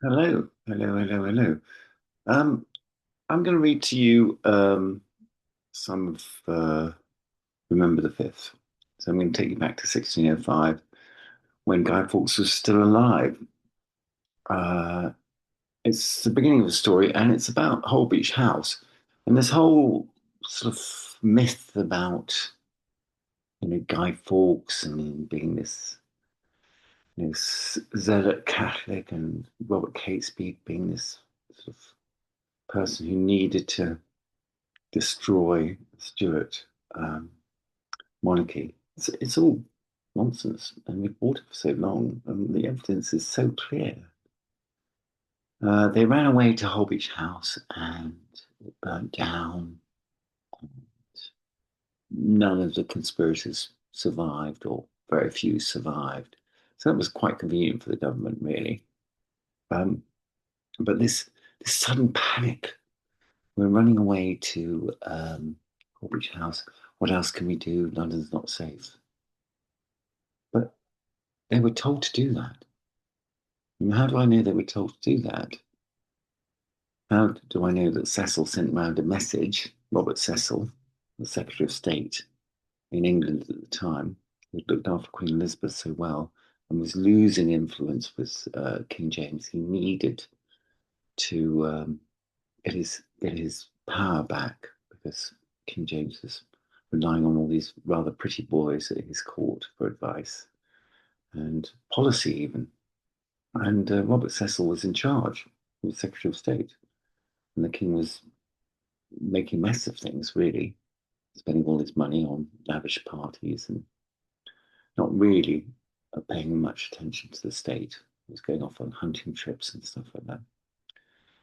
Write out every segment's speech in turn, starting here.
Hello, hello, hello, hello. Um, I'm going to read to you some of Remember the 5th. So I'm going to take you back to 1605 when Guy Fawkes was still alive. Uh, it's the beginning of a story, and it's about Holbeche House and this whole sort of myth about Guy Fawkes and being this zealot Catholic, and Robert Catesby being this sort of person who needed to destroy Stuart um, monarchy. It's all nonsense, and we've fought it for so long, and the evidence is so clear. They ran away to Holbeche House, and it burnt down. None of the conspirators survived, or very few survived. So that was quite convenient for the government, really. Um, but this sudden panic, we're running away to Holbeche House. What else can we do? London's not safe. But they were told to do that. And how do I know they were told to do that? How do I know that Cecil sent round a message, Robert Cecil, the Secretary of State in England at the time, who looked after Queen Elizabeth so well and was losing influence with King James? He needed to get his power back because King James was relying on all these rather pretty boys at his court for advice and policy even. And Robert Cecil was in charge, he was Secretary of State, and the king was making a mess of things, really, spending all his money on lavish parties and not really paying much attention to the state. He was going off on hunting trips and stuff like that.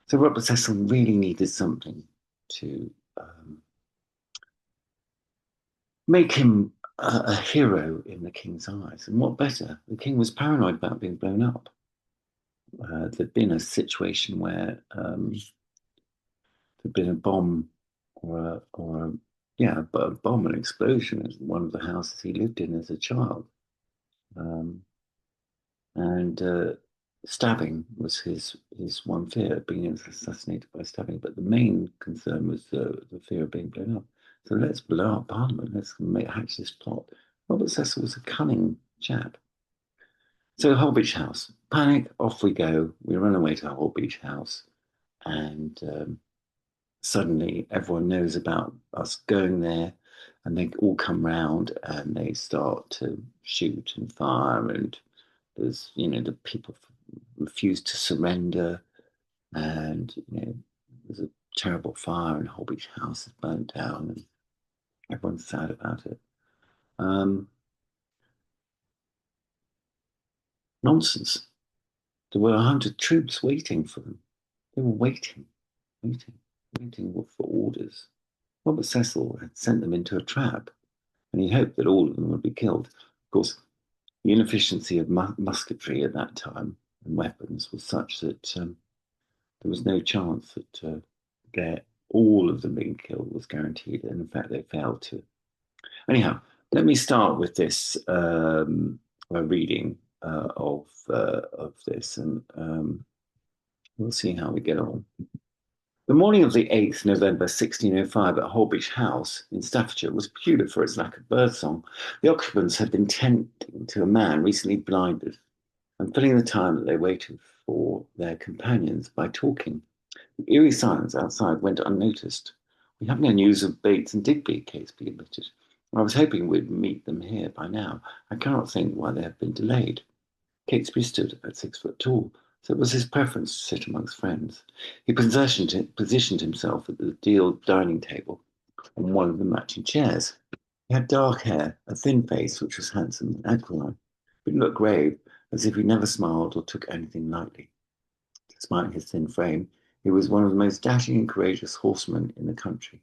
So Robert Cecil really needed something to make him a hero in the king's eyes. And what better? The king was paranoid about being blown up. There'd been a situation where there'd been a bomb or a bomb, an explosion at one of the houses he lived in as a child. Um, and stabbing was his one fear, being assassinated by stabbing. But the main concern was the fear of being blown up. So let's blow up Parliament. Let's hatch this plot. Robert Cecil was a cunning chap. So Holbeche House, panic, off we go. We run away to Holbeche House, and suddenly everyone knows about us going there, and they all come round and they start to shoot and fire, and the people refuse to surrender, and there's a terrible fire, and Holbeche House is burnt down, and everyone's sad about it. um, Nonsense. There were 100 troops waiting for them. They were waiting waiting for orders. Robert Cecil had sent them into a trap, and he hoped that all of them would be killed. Of course, the inefficiency of musketry at that time and weapons was such that there was no chance that all of them being killed was guaranteed, and in fact, they failed to. Anyhow, let me start with this reading of this, and we'll see how we get on. The morning of the 8th November 1605 at Holbeche House in Staffordshire was peculiar for its lack of birdsong. The occupants had been tending to a man recently blinded and filling the time that they waited for their companions by talking. The eerie silence outside went unnoticed. "We have no news of Bates and Digby," Catesby admitted. "I was hoping we'd meet them here by now. I cannot think why they have been delayed." Catesby stood at 6 foot tall, so it was his preference to sit amongst friends. He positioned himself at the deal dining table on one of the matching chairs. He had dark hair, a thin face which was handsome and aquiline, but he looked grave, as if he never smiled or took anything lightly. Despite his thin frame, he was one of the most dashing and courageous horsemen in the country.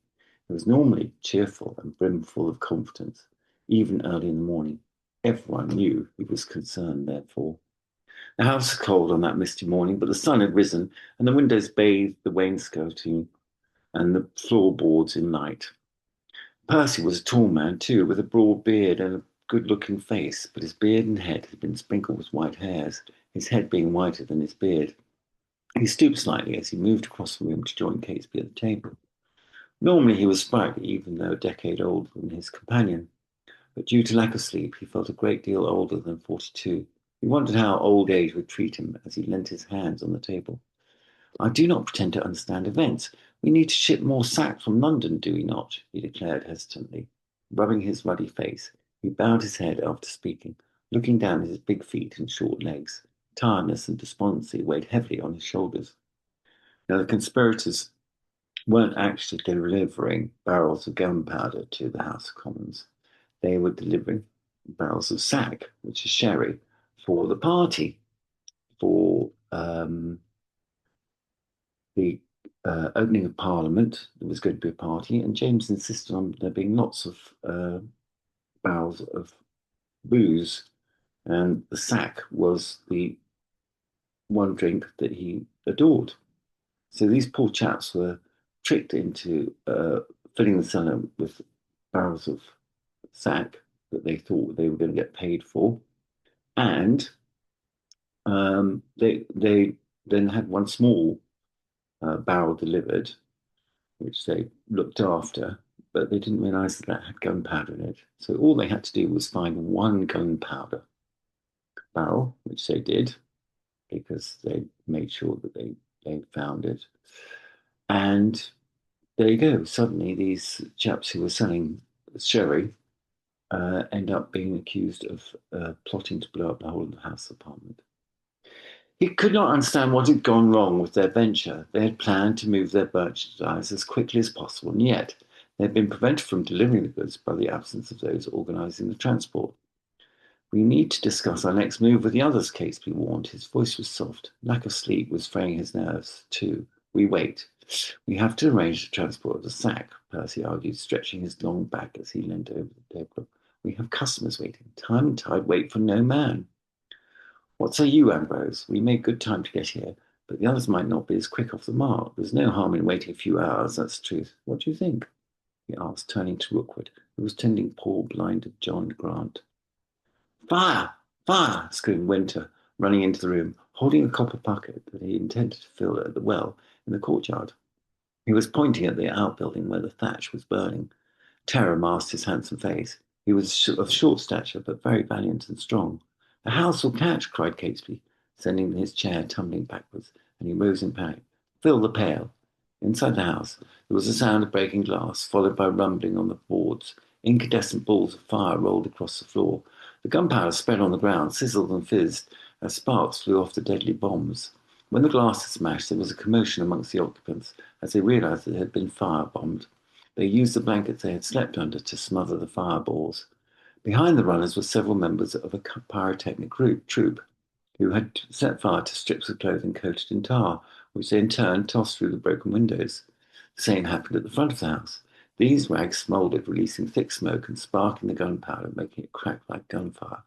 He was normally cheerful and brimful of confidence, even early in the morning. Everyone knew he was concerned, therefore. The house was cold on that misty morning, but the sun had risen, and the windows bathed the wainscoting and the floorboards in light. Percy was a tall man, too, with a broad beard and a good-looking face, but his beard and head had been sprinkled with white hairs, his head being whiter than his beard. He stooped slightly as he moved across the room to join Catesby at the table. Normally he was sprightly, even though a decade older than his companion, but due to lack of sleep, he felt a great deal older than 42. He wondered how old age would treat him as he leant his hands on the table. I do not pretend to understand events. We need to ship more sack from London, do we not? He declared hesitantly. Rubbing his ruddy face, he bowed his head after speaking, looking down at his big feet and short legs. Tiredness and despondency weighed heavily on his shoulders. Now, the conspirators weren't actually delivering barrels of gunpowder to the House of Commons. They were delivering barrels of sack, which is sherry, for the party, for the opening of Parliament. There was going to be a party, and James insisted on there being lots of barrels of booze, and the sack was the one drink that he adored. So these poor chaps were tricked into filling the cellar with barrels of sack that they thought they were going to get paid for, and they then had one small barrel delivered, which they looked after, but they didn't realize that that had gunpowder in it. So all they had to do was find one gunpowder barrel, which they did, because they made sure that they found it. And there you go. Suddenly, these chaps who were selling sherry end up being accused of plotting to blow up the whole of the House of Parliament. He could not understand what had gone wrong with their venture. They had planned to move their merchandise as quickly as possible, and yet they had been prevented from delivering the goods by the absence of those organising the transport. We need to discuss our next move with the others, Catesby warned. His voice was soft. Lack of sleep was fraying his nerves, too. We wait. We have to arrange the transport of the sack, Percy argued, stretching his long back as he leaned over the table. We have customers waiting. Time and tide wait for no man. What say you, Ambrose? We made good time to get here, but the others might not be as quick off the mark. There's no harm in waiting a few hours, that's the truth. What do you think? He asked, turning to Rookwood, who was tending poor blinded John Grant. Fire! Fire! Screamed Winter, running into the room, holding a copper bucket that he intended to fill at the well in the courtyard. He was pointing at the outbuilding where the thatch was burning. Terror masked his handsome face. He was of short stature, but very valiant and strong. The house will catch, cried Catesby, sending his chair tumbling backwards, and he rose in panic. Fill the pail. Inside the house, there was a sound of breaking glass, followed by rumbling on the boards. Incandescent balls of fire rolled across the floor. The gunpowder spread on the ground, sizzled and fizzed, as sparks flew off the deadly bombs. When the glass had smashed, there was a commotion amongst the occupants, as they realized that it had been firebombed. They used the blankets they had slept under to smother the fireballs. Behind the runners were several members of a pyrotechnic troop who had set fire to strips of clothing coated in tar, which they in turn tossed through the broken windows. The same happened at the front of the house. These rags smouldered, releasing thick smoke and sparking the gunpowder, making it crack like gunfire.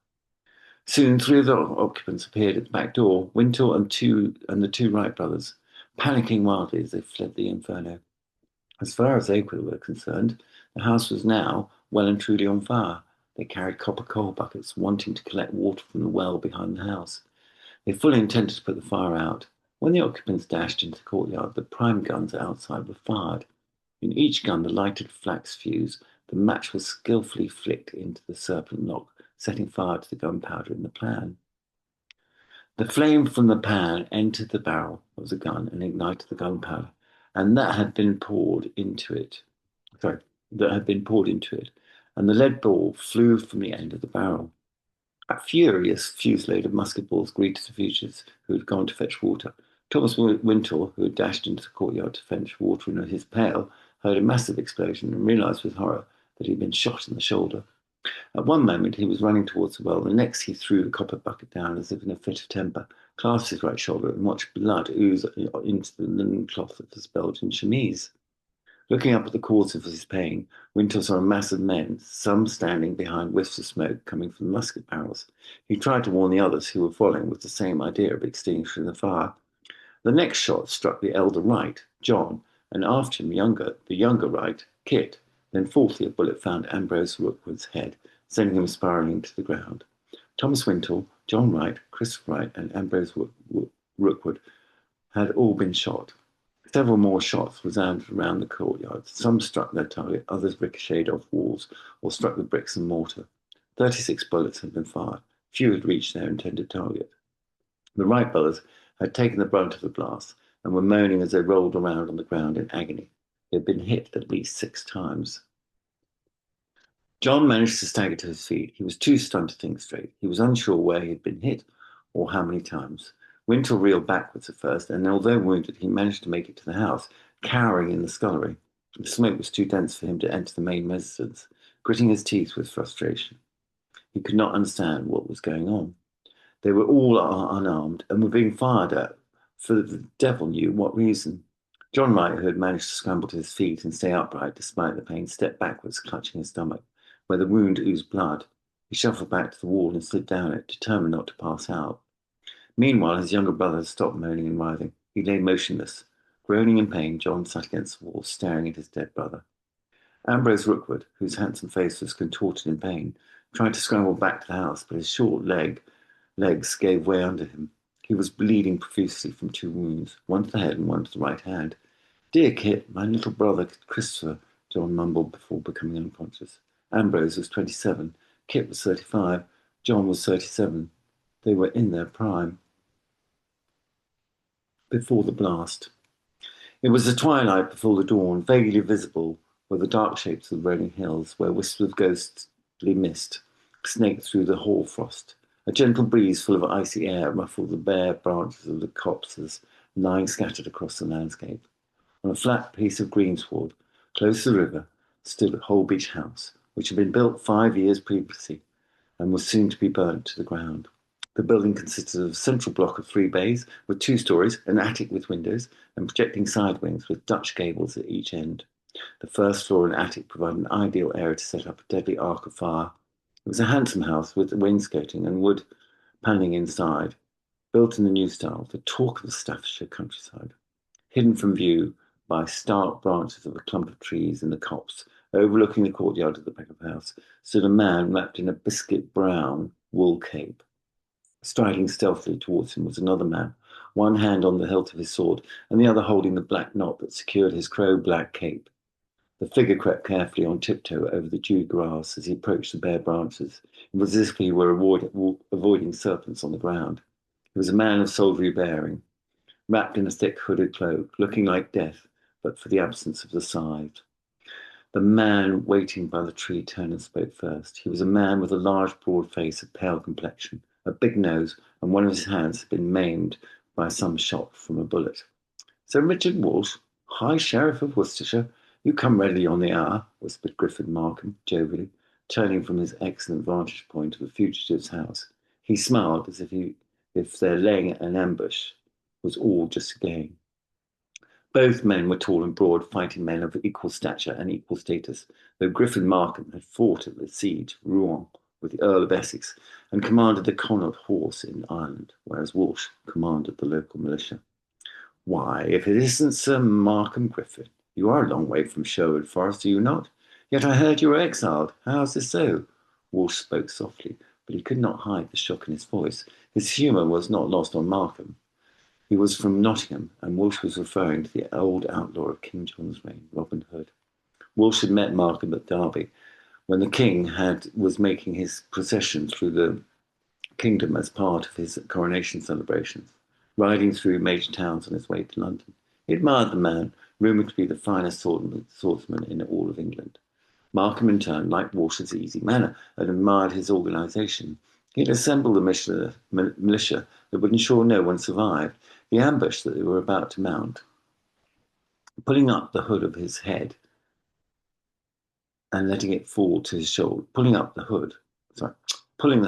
Soon, three of the occupants appeared at the back door, Wintour and the two Wright brothers, panicking wildly as they fled the inferno. As far as they were concerned, the house was now well and truly on fire. They carried copper coal buckets, wanting to collect water from the well behind the house. They fully intended to put the fire out. When the occupants dashed into the courtyard, the prime guns outside were fired. In each gun, the lighted flax fuse, the match was skillfully flicked into the serpent lock, setting fire to the gunpowder in the pan. The flame from the pan entered the barrel of the gun and ignited the gunpowder, and that had been poured into it. And the lead ball flew from the end of the barrel. A furious fusillade of musket balls greeted the fugitives who had gone to fetch water. Thomas Wintour, who had dashed into the courtyard to fetch water in his pail, heard a massive explosion and realized with horror that he had been shot in the shoulder. At one moment he was running towards the well, the next he threw the copper bucket down as if in a fit of temper, clasped his right shoulder, and watched blood ooze into the linen cloth of his Belgian chemise. Looking up at the cause of his pain, Wintour saw a mass of men, some standing behind whiffs of smoke coming from the musket barrels. He tried to warn the others who were following with the same idea of extinguishing the fire. The next shot struck the elder Wright, John, and after him the younger Wright, Kit. Then fourthly a bullet found Ambrose Rookwood's head, sending him spiralling to the ground. Thomas Wintour, John Wright, Christopher Wright, and Ambrose Rookwood had all been shot. Several more shots resounded around the courtyard. Some struck their target, others ricocheted off walls or struck the bricks and mortar. 36 bullets had been fired. Few had reached their intended target. The Wright brothers had taken the brunt of the blast and were moaning as they rolled around on the ground in agony. They had been hit at least 6 times. John managed to stagger to his feet. He was too stunned to think straight. He was unsure where he had been hit or how many times. Winter reeled backwards at first, and although wounded, he managed to make it to the house, cowering in the scullery. The smoke was too dense for him to enter the main residence, gritting his teeth with frustration. He could not understand what was going on. They were all unarmed and were being fired at for the devil knew what reason. John Wright, who had managed to scramble to his feet and stay upright despite the pain, stepped backwards, clutching his stomach, where the wound oozed blood. He shuffled back to the wall and slid down it, determined not to pass out. Meanwhile, his younger brother had stopped moaning and writhing. He lay motionless. Groaning in pain, John sat against the wall, staring at his dead brother. Ambrose Rookwood, whose handsome face was contorted in pain, tried to scramble back to the house, but his short legs gave way under him. He was bleeding profusely from 2 wounds, one to the head and one to the right hand. "Dear Kit, my little brother Christopher," John mumbled before becoming unconscious. Ambrose was 27, Kit was 35, John was 37. They were in their prime before the blast. It was the twilight before the dawn. Vaguely visible were the dark shapes of the rolling hills, where wisps of ghostly mist snaked through the hoar frost. A gentle breeze full of icy air ruffled the bare branches of the copses lying scattered across the landscape. On a flat piece of greensward, close to the river, stood Holbeche House, which had been built 5 years previously and was soon to be burnt to the ground. The building consisted of a central block of 3 bays with 2 stories, an attic with windows, and projecting side wings with Dutch gables at each end. The first floor and attic provided an ideal area to set up a deadly arc of fire. It was a handsome house with wainscoting and wood panelling inside, built in the new style, the talk of the Staffordshire countryside. Hidden from view by stark branches of a clump of trees in the copse, overlooking the courtyard of the back of the house, stood a man wrapped in a biscuit-brown wool cape. Striding stealthily towards him was another man, one hand on the hilt of his sword, and the other holding the black knot that secured his crow-black cape. The figure crept carefully on tiptoe over the dewy grass as he approached the bare branches. It was as if he were avoiding serpents on the ground. He was a man of soldiery bearing, wrapped in a thick hooded cloak, looking like death, but for the absence of the scythe. The man waiting by the tree turned and spoke first. He was a man with a large, broad face, a pale complexion, a big nose, and one of his hands had been maimed by some shot from a bullet. "Sir Richard Walsh, High Sheriff of Worcestershire, you come readily on the hour," whispered Griffin Markham, jovially, turning from his excellent vantage point of the fugitive's house. He smiled as if their laying an ambush was all just a game. Both men were tall and broad, fighting men of equal stature and equal status, though Griffin Markham had fought at the siege of Rouen with the Earl of Essex and commanded the Connaught Horse in Ireland, whereas Walsh commanded the local militia. "Why, if it isn't Sir Markham Griffin, you are a long way from Sherwood Forest, are you not? Yet I heard you were exiled. How is this so?" Walsh spoke softly, but he could not hide the shock in his voice. His humour was not lost on Markham. He was from Nottingham, and Walsh was referring to the old outlaw of King John's reign, Robin Hood. Walsh had met Markham at Derby, when the king was making his procession through the kingdom as part of his coronation celebrations, riding through major towns on his way to London. He admired the man, rumoured to be the finest swordsman in all of England. Markham, in turn, liked Walsh's easy manner and admired his organisation. He had assembled the militia that would ensure no one survived the ambush that they were about to mount. Pulling up the hood of his head and letting it fall to his shoulder, pulling the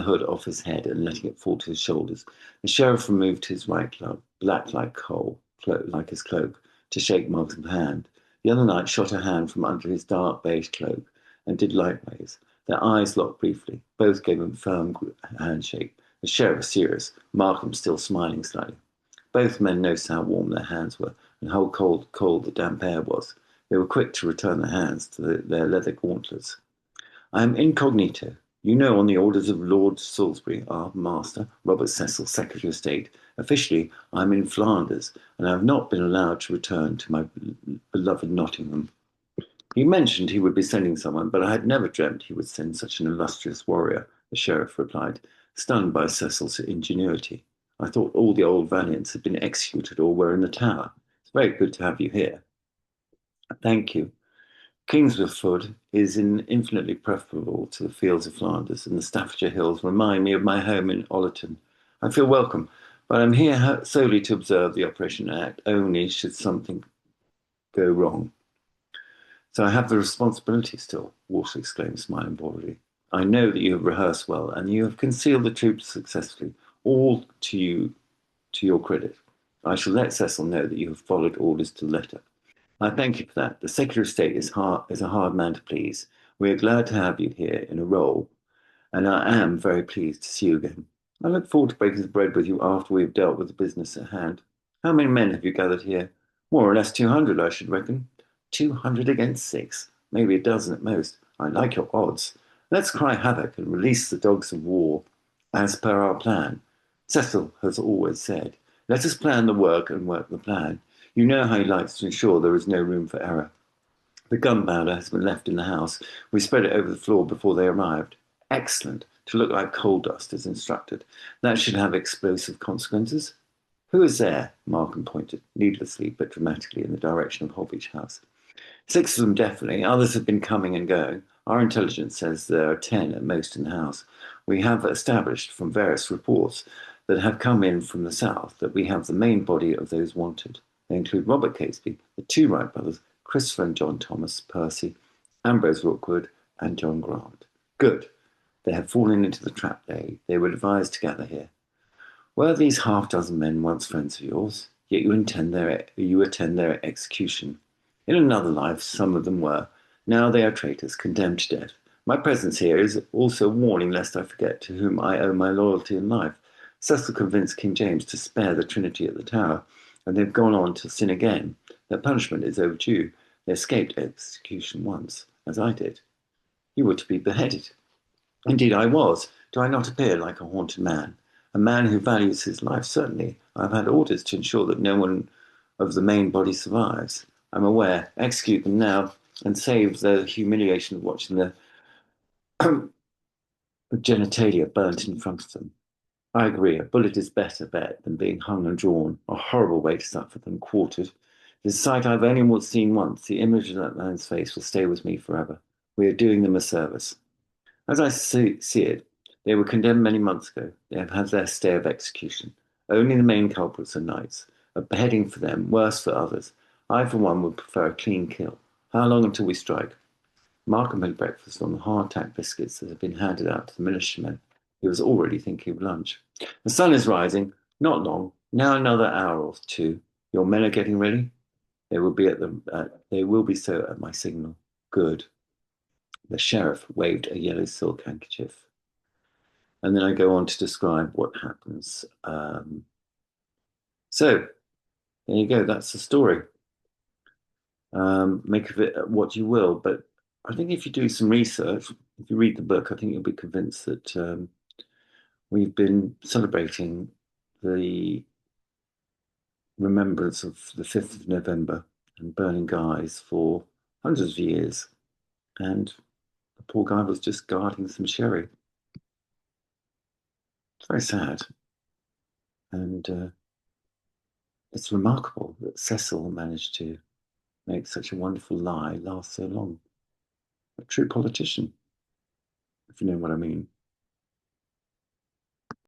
hood off his head and letting it fall to his shoulders, the sheriff removed his right glove, black like coal, like his cloak, to shake Markham's hand. The other knight shot a hand from under his dark beige cloak and did likewise. Their eyes locked briefly. Both gave him a firm handshake. The sheriff serious, Markham still smiling slightly. Both men noticed how warm their hands were and how cold the damp air was. They were quick to return their hands to their leather gauntlets. "I am incognito," You know, on the orders of Lord Salisbury, our master, Robert Cecil, Secretary of State, officially I'm in Flanders, and I have not been allowed to return to my beloved Nottingham. He mentioned he would be sending someone, but I had never dreamt he would send such an illustrious warrior, the sheriff replied, stunned by Cecil's ingenuity. I thought all the old valiants had been executed or were in the Tower. It's very good to have you here. Thank you. Kingswood is infinitely preferable to the fields of Flanders, and the Staffordshire hills remind me of my home in Ollerton. I feel welcome, but I'm here solely to observe the Operation Act, only should something go wrong. So I have the responsibility still, Walsh exclaimed, smiling boldly. I know that you have rehearsed well, and you have concealed the troops successfully, all to your credit. I shall let Cecil know that you have followed orders to the letter. I thank you for that. The Secretary of State is a hard man to please. We are glad to have you here in a role, and I am very pleased to see you again. I look forward to breaking bread with you after we have dealt with the business at hand. How many men have you gathered here? More or less 200, I should reckon. 200 against 6, maybe a dozen at most. I like your odds. Let's cry havoc and release the dogs of war, as per our plan. Cecil has always said, let us plan the work and work the plan. You know how he likes to ensure there is no room for error. The gunpowder has been left in the house. We spread it over the floor before they arrived. Excellent. To look like coal dust as instructed. That should have explosive consequences. Who is there? Markham pointed, needlessly but dramatically, in the direction of Holbeche House. 6 of them definitely. Others have been coming and going. Our intelligence says there are 10 at most in the house. We have established from various reports that have come in from the south that we have the main body of those wanted. They include Robert Catesby, the 2 Wright brothers, Christopher and John Thomas Percy, Ambrose Rookwood, and John Grant. Good. They have fallen into the trap they were advised to gather here. Were these half-dozen men once friends of yours? Yet you attend their execution. In another life, some of them were. Now they are traitors, condemned to death. My presence here is also a warning lest I forget to whom I owe my loyalty and life. Cecil convinced King James to spare the Trinity at the Tower, and they've gone on to sin again. Their punishment is overdue. They escaped execution once, as I did. You were to be beheaded. Indeed, I was. Do I not appear like a haunted man? A man who values his life, certainly. I've had orders to ensure that no one of the main body survives. I'm aware. Execute them now and save the humiliation of watching the genitalia burnt in front of them. I agree. A bullet is better bet than being hung and drawn. A horrible way to suffer than quartered. This sight I've only seen once. The image of that man's face will stay with me forever. We are doing them a service. As I see it, they were condemned many months ago. They have had their stay of execution. Only the main culprits are knights. A beheading for them, worse for others. I, for one, would prefer a clean kill. How long until we strike? Markham had breakfast on the hardtack biscuits that had been handed out to the militiamen. He was already thinking of lunch. The sun is rising. Not long. Now another hour or 2. Your men are getting ready. They will be so at my signal. Good. The sheriff waved a yellow silk handkerchief. And then I go on to describe what happens. So there you go. That's the story. Make of it what you will. But I think if you do some research, if you read the book, I think you'll be convinced that we've been celebrating the remembrance of the 5th of November and burning guys for hundreds of years. And the poor guy was just guarding some sherry. It's very sad. And it's remarkable that Cecil managed to make such a wonderful lie last so long. A true politician, if you know what I mean.